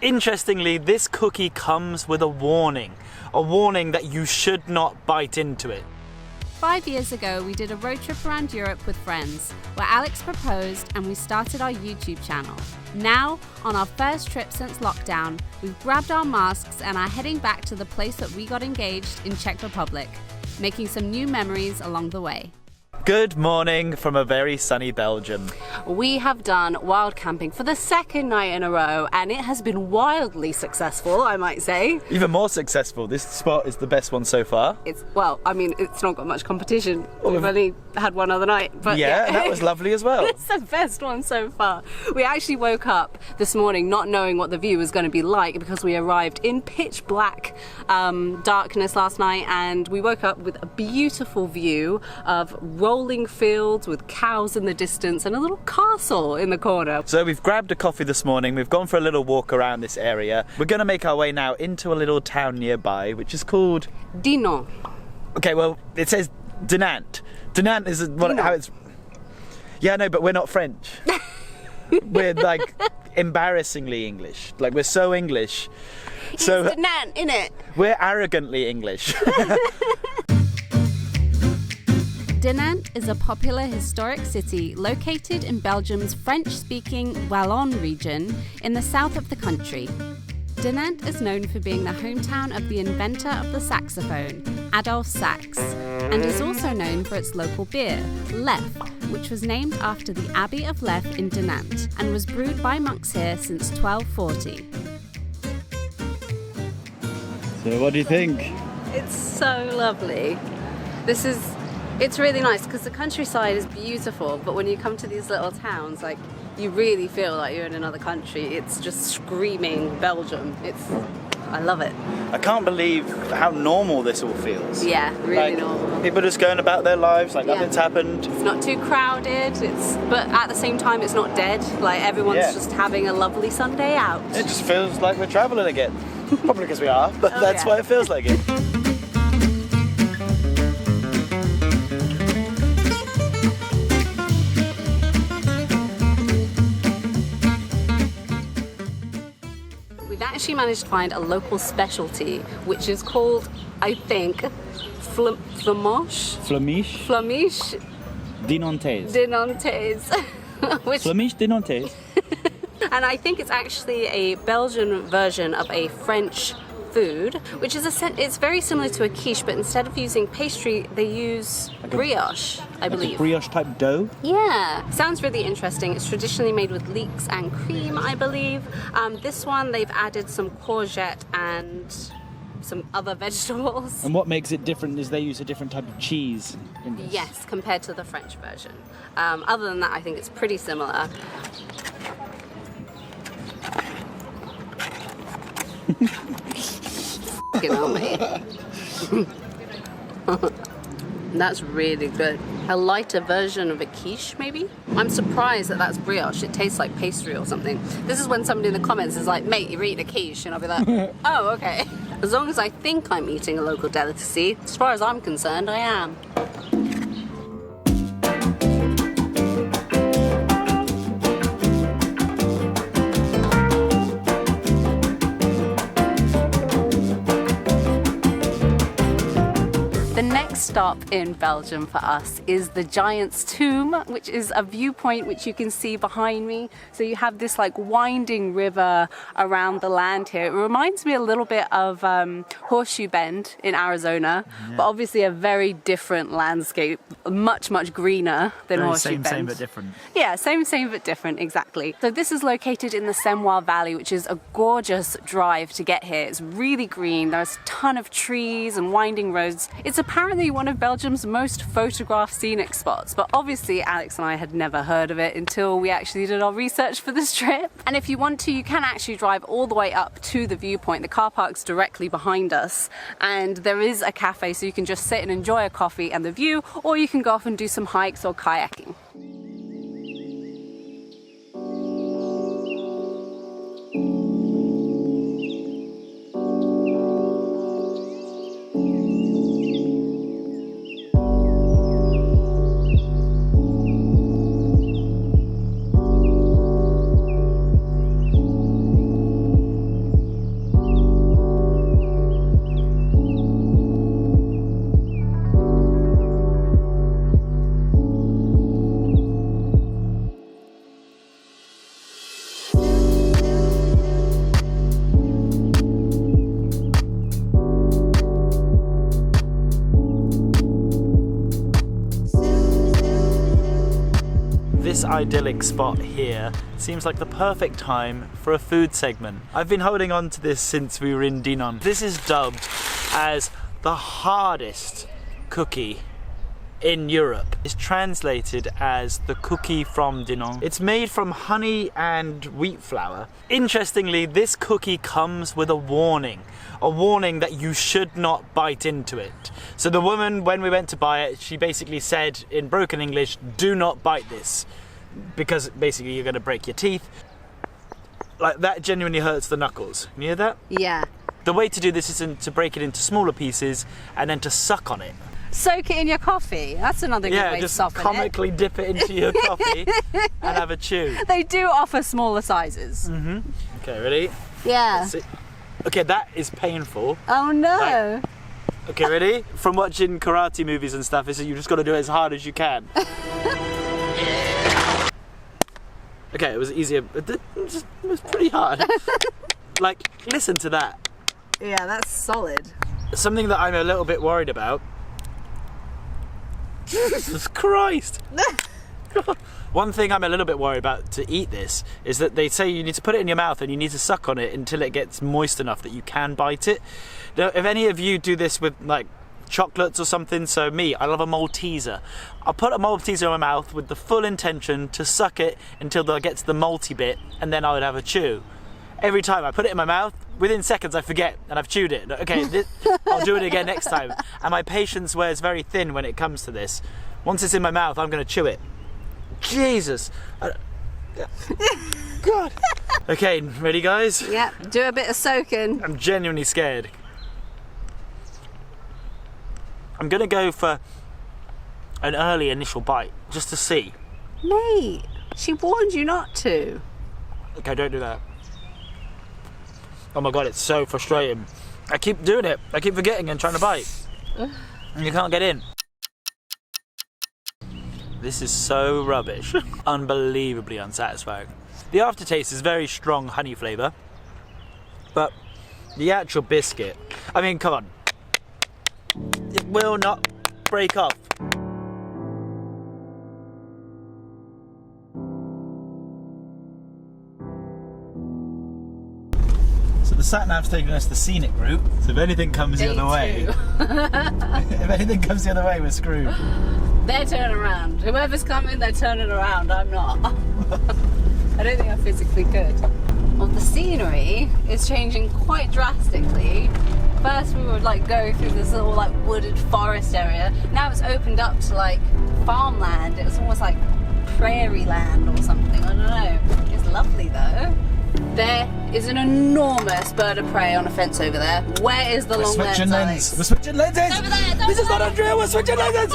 Interestingly, this cookie comes with a warning that you should not bite into it. 5 years ago, we did a road trip around Europe with friends, where Alex proposed and we started our YouTube channel. Now, on our first trip since lockdown, we've grabbed our masks and are heading back to the place that we got engaged in Czech Republic, making some new memories along the way. Good morning from a very sunny Belgium. We have done wild camping for the second night in a row, and it has been wildly successful, I might say. Even more successful. This spot is the best one so far. It's not got much competition. We've only had one other night. But yeah, and that was lovely as well. It's the best one so far. We actually woke up this morning not knowing what the view was going to be like because we arrived in pitch black darkness last night, and we woke up with a beautiful view of rolling fields with cows in the distance and a little castle in the corner. So we've grabbed a coffee this morning, we've gone for a little walk around this area. We're going to make our way now into a little town nearby, which is called... Dinant. Okay, well, it says Dinant. Dinant is how it's... Yeah, no, but we're not French. We're like embarrassingly English. Like, we're so English. It's Dinant, innit? We're arrogantly English. Dinant is a popular historic city located in Belgium's French-speaking Wallon region in the south of the country. Dinant is known for being the hometown of the inventor of the saxophone, Adolphe Sax, and is also known for its local beer, Leffe, which was named after the Abbey of Leffe in Dinant and was brewed by monks here since 1240. So what do you think? It's so lovely. It's really nice because the countryside is beautiful, but when you come to these little towns, like, you really feel like you're in another country. It's just screaming Belgium. I love it. I can't believe how normal this all feels. Yeah, really normal. People just going about their lives like nothing's happened. It's not too crowded, but at the same time it's not dead. Like, everyone's just having a lovely Sunday out. It just feels like we're travelling again. Probably because we are, but that's why it feels like it. Actually managed to find a local specialty, which is called, I think, Flamiche. Dinantaise. Flamiche Dinantaise. And I think it's actually a Belgian version of a French food, which is it's very similar to a quiche, but instead of using pastry, they use brioche, I believe. A brioche type dough? Yeah, sounds really interesting. It's traditionally made with leeks and cream, I believe. This one, they've added some courgette and some other vegetables. And what makes it different is they use a different type of cheese in this. Yes, compared to the French version. Other than that, I think it's pretty similar. That's really good. A lighter version of a quiche, maybe? I'm surprised that that's brioche. It tastes like pastry or something. This is when somebody in the comments is like, mate, you're eating a quiche, and I'll be like, oh, okay. As long as I think I'm eating a local delicacy, as far as I'm concerned, I am. The next stop in Belgium for us is the Giants Tomb, which is a viewpoint which you can see behind me. So you have this like winding river around the land here. It reminds me a little bit of Horseshoe Bend in Arizona, but obviously a very different landscape, much, much greener than Horseshoe Bend. Same but different. Yeah, same but different, exactly. So this is located in the Semois Valley, which is a gorgeous drive to get here. It's really green. There's a ton of trees and winding roads. It's apparently one of Belgium's most photographed scenic spots, but obviously Alex and I had never heard of it until we actually did our research for this trip. And if you want to, you can actually drive all the way up to the viewpoint. The car park's directly behind us, and there is a cafe, so you can just sit and enjoy a coffee and the view, or you can go off and do some hikes or kayaking. idyllic spot here seems like the perfect time for a food segment. I've been holding on to this since we were in Dinant. This is dubbed as the hardest cookie in Europe. It's translated as the cookie from Dinant. It's made from honey and wheat flour. Interestingly, this cookie comes with a warning that you should not bite into it. So the woman, when we went to buy it, she basically said in broken English, do not bite this, because basically you're going to break your teeth. Like, that genuinely hurts the knuckles. You hear that? Yeah. The way to do this is to break it into smaller pieces and then to suck on it. Soak it in your coffee. That's another good way to soften it. Yeah, just comically dip it into your coffee and have a chew. They do offer smaller sizes. Mm-hmm. Okay, ready? Yeah. Okay, that is painful. Oh no. Okay, ready? From watching karate movies and stuff, you just got to do it as hard as you can. Okay, it was easier. It was pretty hard. Like, listen to that. Yeah, that's solid. Something that I'm a little bit worried about. Jesus Christ! One thing I'm a little bit worried about to eat this is that they say you need to put it in your mouth and you need to suck on it until it gets moist enough that you can bite it. Now, if any of you do this with like chocolates or something, so me, I love a Malteser. I'll put a Malteser in my mouth with the full intention to suck it until it gets the malty bit, and then I would have a chew. Every time I put it in my mouth, within seconds I forget and I've chewed it. Okay, I'll do it again next time. And my patience wears very thin when it comes to this. Once it's in my mouth, I'm going to chew it. Jesus. God. Okay, ready guys? Yeah, do a bit of soaking. I'm genuinely scared. I'm going to go for an early initial bite, just to see. Mate, she warned you not to. Okay, don't do that. Oh my god, it's so frustrating. I keep doing it. I keep forgetting and trying to bite. And you can't get in. This is so rubbish. Unbelievably unsatisfying. The aftertaste is very strong honey flavour. But the actual biscuit, I mean, come on. It will not break off. The sat-nav's taking us the scenic route, so if anything comes the other way, if anything comes the other way, we're screwed. They're turning around. Whoever's coming, they're turning around. I'm not. I don't think I physically could. Well, the scenery is changing quite drastically. First we would like go through this little like wooded forest area. Now it's opened up to like farmland. It's almost like prairie land or something. I don't know. It's lovely though. There is an enormous bird of prey on a fence over there. Where is the long lens, Alex? We're switching lenses! It's over there, it's over this is not a drill, we're switching lenses!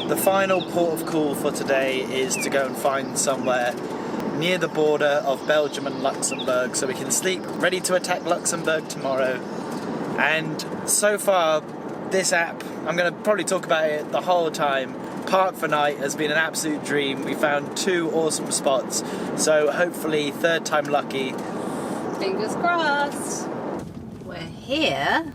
The final port of call for today is to go and find somewhere near the border of Belgium and Luxembourg so we can sleep ready to attack Luxembourg tomorrow. And so far, this app, I'm going to probably talk about it the whole time. Park for Night has been an absolute dream. We found 2 awesome spots, so hopefully third time lucky. Fingers crossed. We're here.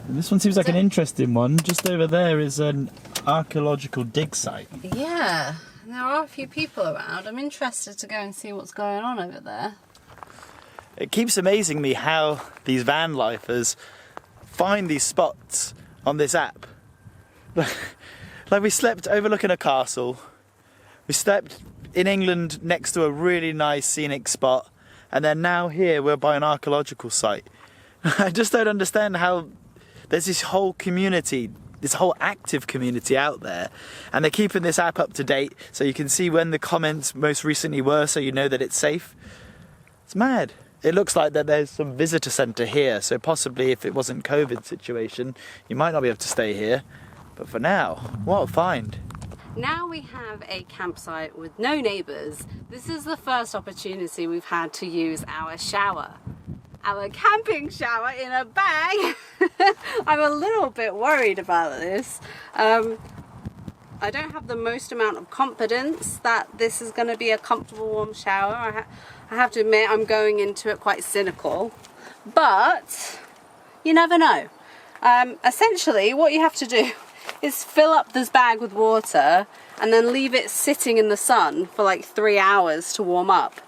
This one seems like an interesting one. Just over there is an archaeological dig site. Yeah, there are a few people around. I'm interested to go and see what's going on over there. It keeps amazing me how these van lifers find these spots on this app. Like we slept overlooking a castle. We slept in England next to a really nice scenic spot. And then now here we're by an archaeological site. I just don't understand how there's this whole community, this whole active community out there, and they're keeping this app up to date so you can see when the comments most recently were, so you know that it's safe. It's mad. It looks like that there's some visitor centre here, so possibly if it wasn't COVID situation, you might not be able to stay here. But for now, what a find. Now we have a campsite with no neighbours. This is the first opportunity we've had to use our shower. our camping shower in a bag. I'm a little bit worried about this. I don't have the most amount of confidence that this is going to be a comfortable warm shower. I have to admit I'm going into it quite cynical, but you never know. Essentially what you have to do is fill up this bag with water and then leave it sitting in the sun for like 3 hours to warm up,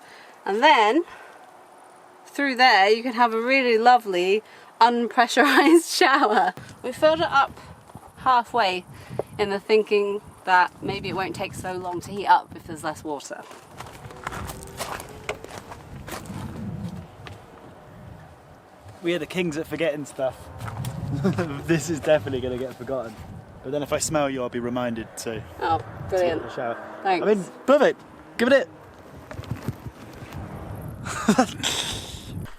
and then through there you can have a really lovely unpressurized shower. We filled it up halfway in the thinking that maybe it won't take so long to heat up if there's less water. We are the kings at forgetting stuff. This is definitely going to get forgotten. But then if I smell you, I'll be reminded to. Oh, brilliant. To get the shower. Thanks. I mean, perfect. Give it.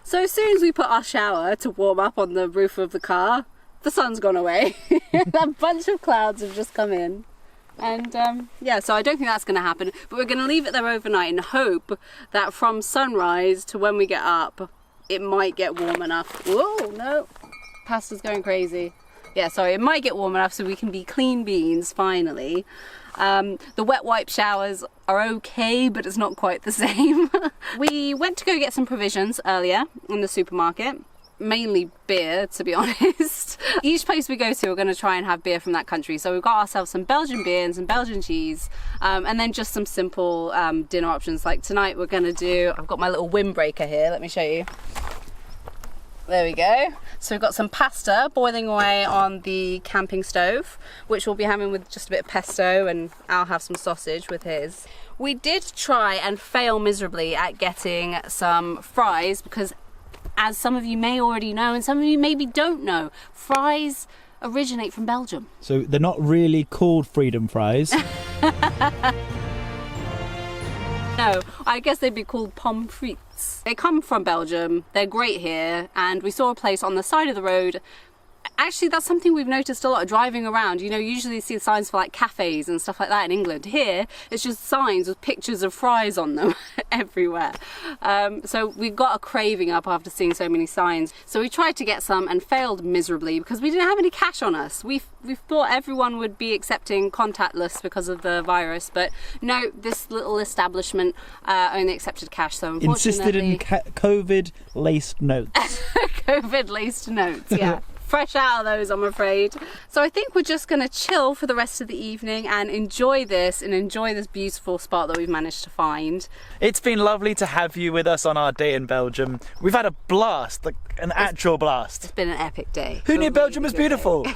So as soon as we put our shower to warm up on the roof of the car, the sun's gone away. A bunch of clouds have just come in. And yeah, so I don't think that's going to happen. But we're going to leave it there overnight and hope that from sunrise to when we get up, it might get warm enough. Whoa, no. Pasta's going crazy. Yeah, sorry, it might get warm enough so we can be clean beans finally. The wet wipe showers are okay, but it's not quite the same. We went to go get some provisions earlier in the supermarket. Mainly beer, to be honest. Each place we go to, we're going to try and have beer from that country. So we've got ourselves some Belgian beer and some Belgian cheese, and then just some simple dinner options. Like tonight we're going to do, I've got my little windbreaker here, let me show you. There we go. So we've got some pasta boiling away on the camping stove, which we'll be having with just a bit of pesto, and I'll have some sausage with his. We did try and fail miserably at getting some fries because, as some of you may already know and some of you maybe don't know, fries originate from Belgium. So they're not really called freedom fries. No, I guess they'd be called pommes frites. They come from Belgium, they're great here, and we saw a place on the side of the road. Actually, that's something we've noticed a lot driving around. You know, usually you see signs for like cafes and stuff like that in England. Here, it's just signs with pictures of fries on them everywhere. So we've got a craving up after seeing so many signs. So we tried to get some and failed miserably because we didn't have any cash on us. We thought everyone would be accepting contactless because of the virus, but no, this little establishment only accepted cash. So unfortunately, insisted in COVID-laced notes. COVID-laced notes, yeah. Fresh out of those, I'm afraid. So I think we're just going to chill for the rest of the evening and enjoy this beautiful spot that we've managed to find. It's been lovely to have you with us on our day in Belgium. We've had a blast, like an actual blast. It's been an epic day. Who knew Belgium was beautiful?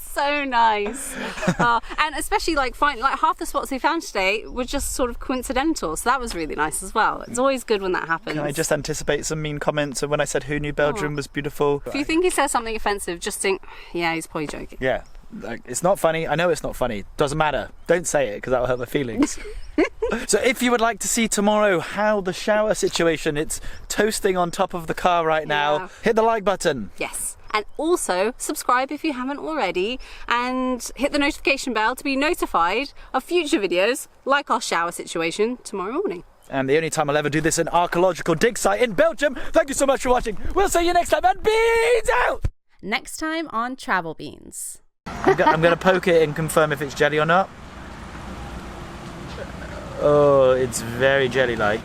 So nice. And especially like half the spots we found today were just sort of coincidental, so that was really nice as well. It's always good when that happens. Can I just anticipate some mean comments when I said who knew Belgium was beautiful? If you think he says something offensive, just think, yeah, he's probably joking. Yeah, like, it's not funny. I know it's not funny. Doesn't matter. Don't say it because that will hurt my feelings. So if you would like to see tomorrow how the shower situation, it's toasting on top of the car right now, hit the like button. Yes. And also subscribe if you haven't already, and hit the notification bell to be notified of future videos like our shower situation tomorrow morning. And the only time I'll ever do this in Archaeological Dig Site in Belgium. Thank you so much for watching. We'll see you next time, and beans out! Next time on Travel Beans. I'm going to poke it and confirm if it's jelly or not. Oh, it's very jelly-like.